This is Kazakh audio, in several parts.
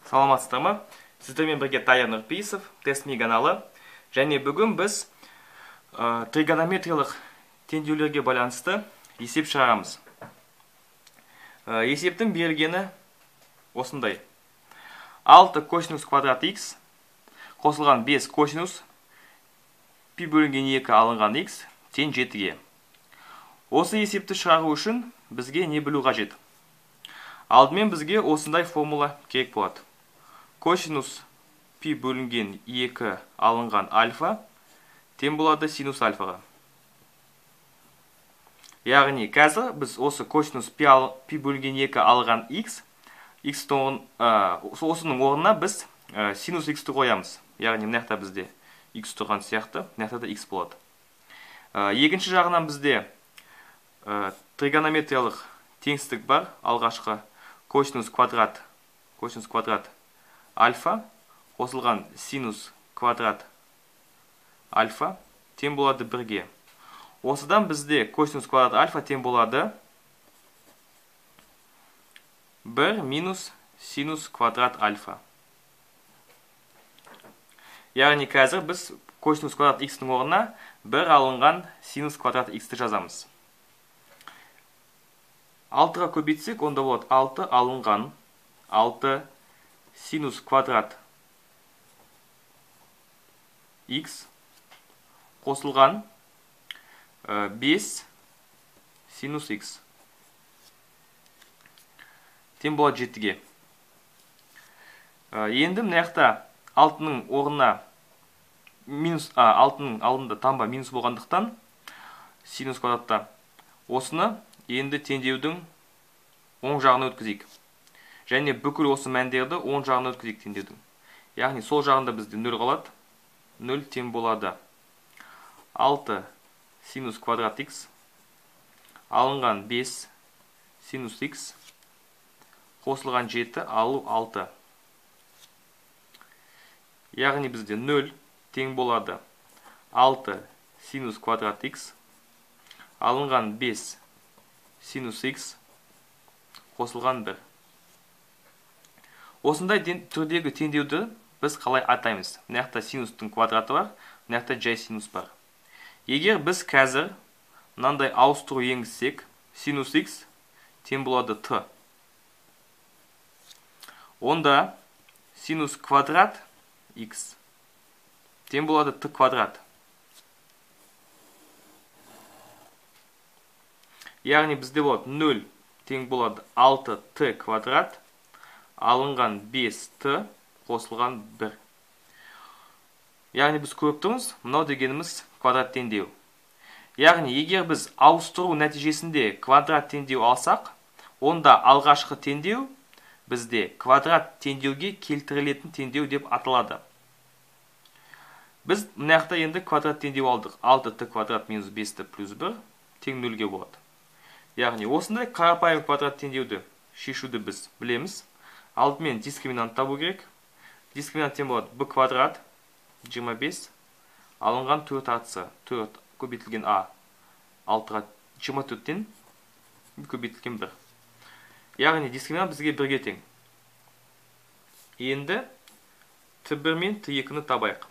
Саламатсыздар ма? Сіздермен бірге Таян Нұрпейісов, Тест-ми каналы. Және бүгін біз тригонометриялық теңдеулерге байланысты есеп шығарамыз. Есептің берілгені осындай. 6 косинус квадрат x қосылған 5 косинус пи бөлінген 2 алынған x тең 7-ге. Осы есепті шығару үшін бізге не білу қажет? Алдымен бізге осындай формула керек болады. Косинус пи бөлінген 2 алынған альфа тең болады синус альфаға. Яғни қазір біз осы косинус пи бөлінген 2 алынған x осының орнына біз синус x-ті қоямыз. Яғни мынақта бізде x тұрған сияқты, мынақта да x болады. Екінші жағынан бізде тригонометриялық теңсіздік бар. Алғашқы косинус квадрат альфа қосылған синус квадрат альфа тең болады 1-ге. Осыдан бізде косинус квадрат альфа тең болады 1 минус синус квадрат альфа. Яғни қазір біз косинус квадрат x-ның орнына 1 алынған синус квадрат x-ті жазамыз. 6-ға көбейтсек, онда болады 6 алынған 6 синус квадрат x қосылған 5 синус x тең болады 7-ге. Енді мынақта 6-ның орнына минус 6-ның алдында таңба минус болғандықтан синус квадратта осыны енді теңдеудің оң жағына өткізейік. Және бүкіл осы мәндерді оң жағына өткізейік теңдеудің. Яғни сол жағында бізде 0 қалады. 0 тең болады 6 синус квадрат x алынған 5 синус x қосылған 7 алу 6. Яғни бізде 0 тең болады 6 синус квадрат x алынған 5 синус x қосылған 1. Осындай түрдегі теңдеуді біз қалай атаймыз? Мынақта синустың квадраты бар, мынақта жай синус бар. Егер біз қазір мынандай ауыстыру енгізсек, синус x тең болады t. Онда синус квадрат x тең болады t квадрат. Яғни бізде болады 0 тең болады 6t квадрат алынған 5t қосылған 1. Яғни біз көріп тұрмыз, мынау дегеніміз квадрат теңдеу. Яғни егер біз ауыстыру нәтижесінде квадрат теңдеу алсақ, онда алғашқы теңдеу бізде квадрат теңдеуге келтірілетін теңдеу деп аталады. Біз мынақта енді квадрат теңдеу алдық. 6t квадрат минус 5t плюс 1 тең 0-ге болады. Яғни осындай қарапайым квадрат теңдеуді шешуді біз білеміз. Алдымен дискриминант табу керек. Дискриминант тең болады b квадрат 25 алынған 4 артысы 4 көбейтілген a 6-ға 24-тен көбейтілген 1. Яғни дискриминант бізге 1-ге тең. Енді t1 мен t2-ні табайық.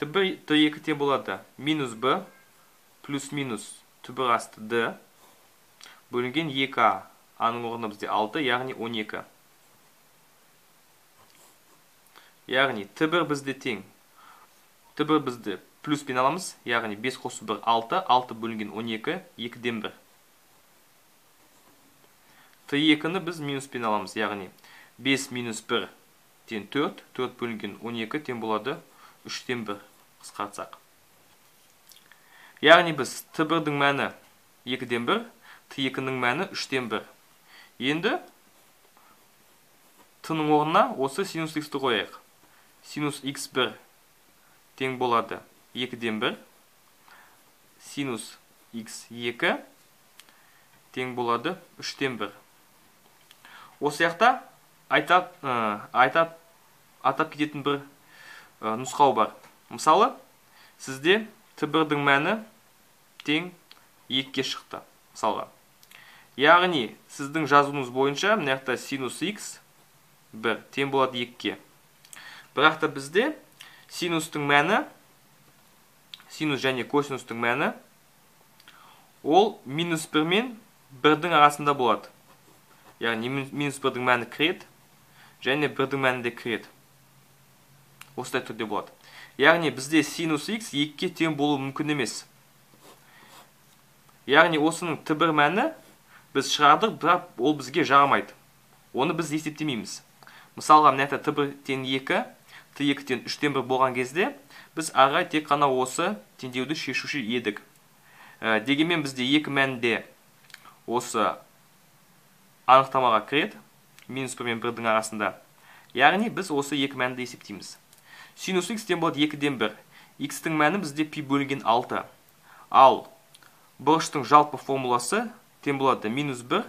t1, t2 тең болады минус b плюс минус t1 асты d бөлінген 2a. Аның орнына бізде 6, яғни 12. Яғни t1 бізде тең. t1 бізде плюс пен аламыз, яғни 5 қосу 1 6, 6 бөлінген 12, 2-ден 1. t2-ні біз минус пен аламыз, яғни 5 минус 1 тең 4, 4 бөлінген 12 тең болады 3-ден 1 қысқартсақ. Яғни біз t1-дің мәні 2-ден 1, t2-ның мәні 3-ден 1. Енді t-ның орнына осы синус x-ті қояйық. Синус x1 тең болады 2-ден 1, синус x2 тең болады 3-ден 1. Осы яқта атап кететін бір нұсқау бар. Мысалы, сізде t1-дің мәні тең 2-ге шықты. Мысалға. Яғни, сіздің жазуыңыз бойынша, мынақта синус x 1 тең болады 2-ге. Бірақ та бізде синустың мәні, синус және косинустың мәні ол -1 мен 1-дің арасында болады. Яғни -1-дің мәні кіреді, және 1-дің мәні де кіреді. Осылай түрде болады. Яғни бізде синус x 2-ге тең болуы мүмкін емес. Яғни осының Т1 мәні біз шығардық, бірақ ол бізге жарамайды. Оны біз есептемейміз. Мысалға, мына Т1 тең 2, Т2 тең 3-тен 1 болған кезде, біз ары тек қана осы теңдеуді шешуші едік. Дегенмен бізде екі мәнде осы анықтамаға кіреді, -1 мен 1-дің арасында. Яғни біз осы екі мәнді есептейміз. Синус x тең болады 2-ден 1. X-тің мәні бізде π бөлінген 6. Ал бұрыштың жалпы формуласы тең болады -1.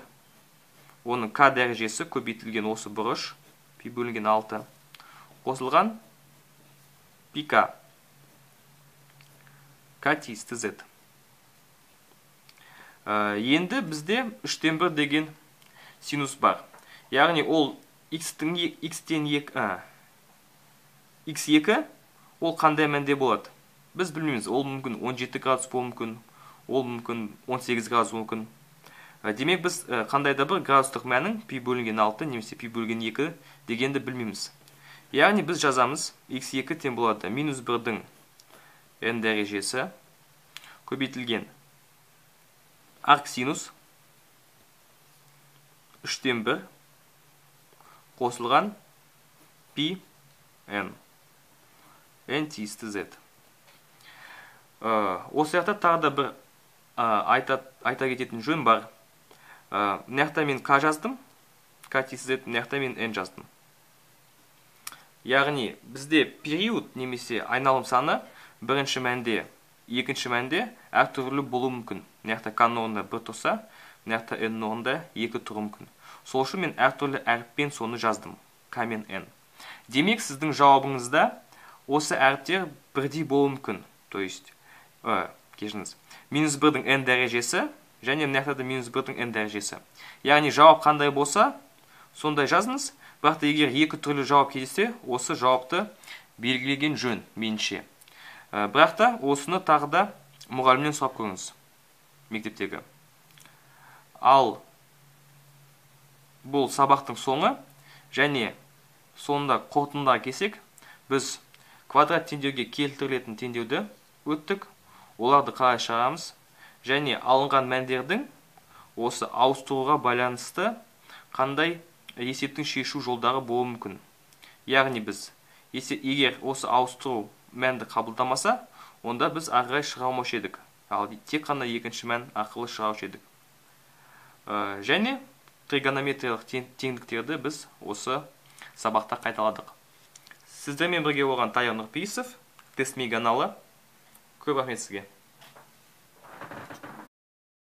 Оның k дәрежесі көбейтілген осы бұрыш π бөлінген 6. Қосылған πk. K тиісті z. Енді бізде 3-тен 1 деген синус бар. Яғни ол x2 ол қандай мәнде болады? Біз білмейміз. Ол мүмкін 17 градус болуы мүмкін, ол мүмкін 18 градус мүмкін. Демек біз қандай да бір градустық мәнің π бөлінген 6 немесе π бөлінген 2 дегенді білмейміз. Яғни біз жазамыз x2 тең болады -1-дің n дәрежесі көбейтілген арксинус 3-тен 1 қосылған π n. n тиісті z. Осы жақта тағы да бір айта кететін жөн бар. Мына мен k жаздым, k тиісті z, мына мен n жаздым. Яғни бізде период немесе айналым саны бірінші мәнде, екінші мәнде әртүрлі болуы мүмкін. Мына k-ның орнында 1 тұрса, мына n-ның орнында 2 тұруы мүмкін. Сол үшін мен әртүрлі әріппен соны жаздым, k мен n. Демек, сіздің жауабыңызда осы әріптер бірдей болуы мүмкін. То есть, кешіріңіз, -1-дің n дәрежесі және мына -1-дің n дәрежесі. Яғни жауап қандай болса, сондай жазыңыз. Бірақ та егер екі түрлі жауап кездессе, осы жауапты белгілеген жөн, меніңше. Бірақ та осыны тағы да мұғалімнен сұрап көріңіз, мектептегі. Ал бұл сабақтың соңы, және соңында қорытындыға келсек, біз квадрат теңдеуге келтірілетін теңдеуді өттік, оларды қалай шығарамыз, және алынған мәндердің осы ауыстыруға байланысты қандай есептің шешу жолдары болуы мүмкін. Яғни біз, егер осы ауыстыру мәнді қабылдамаса, онда біз ары қарай шыға алмаушы едік. Ал тек қана екінші мән арқылы шығаушы едік. Және тригонометриялық теңдіктерді біз осы сабақта қайталадық. Сіздермен бірге болған Тайыр Нұрпейісов, тест меганалы. Көп рахмет сізге.